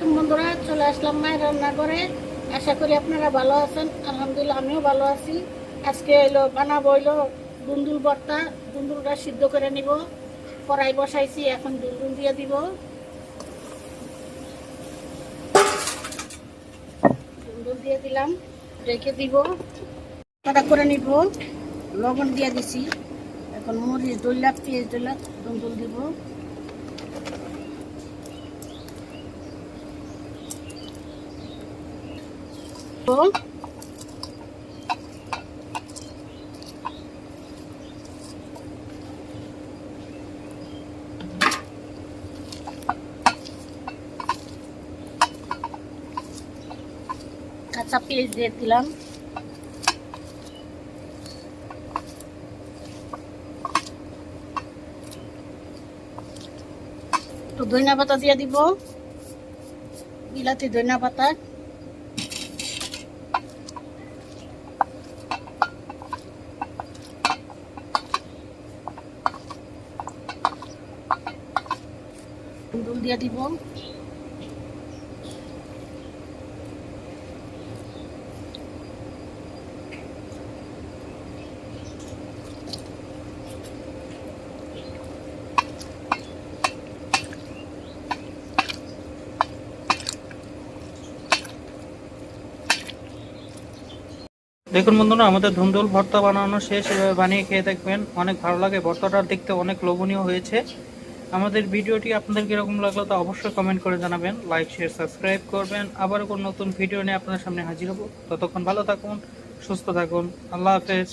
আলাইকুম বন্ধুরা, চলে আসলাম মায়ের রান্না করে। আশা করি আপনারা ভালো আছেন। আলহামদুলিল্লাহ আমিও ভালো আছি। আজকে বানাবো দুন্দুল ভর্তা। দুন্দুলটা সিদ্ধ করে নিব। কড়াই বসাইছি, এখন দুন্দুল দিয়ে দিব। দুন্দুল দিয়ে দিলাম, রেখে দিব। কড়া করে নিব, লবণ দিয়ে দিছি। এখন মরিচ ডইলা, পেঁয়াজ ডইলা দুন্দুল দিব। কাঁচা পেঁয়াজ দিয়ে দিলাম। একটু ধনিয়া পাতা দিয়ে দিব, বিলাতি ধনিয়া পাতা। দুল দিয়ে দিব। দেখুন বন্ধুরা, আমাদের ধুন্দুল ভর্তা বানানো শেষ। এভাবে বানিয়ে খেয়ে দেখবেন, অনেক ভালো লাগে। ভর্তাটা দেখতে অনেক লোভনীয় হয়েছে। আমাদের ভিডিওটি আপনাদের কিরকম লাগলো তা অবশ্যই কমেন্ট করে জানাবেন। লাইক, শেয়ার, সাবস্ক্রাইব করবেন। আবারও কোনো নতুন ভিডিও নিয়ে আপনার সামনে হাজির হব। ততক্ষণ ভালো থাকুন, সুস্থ থাকুন। আল্লাহ হাফেজ।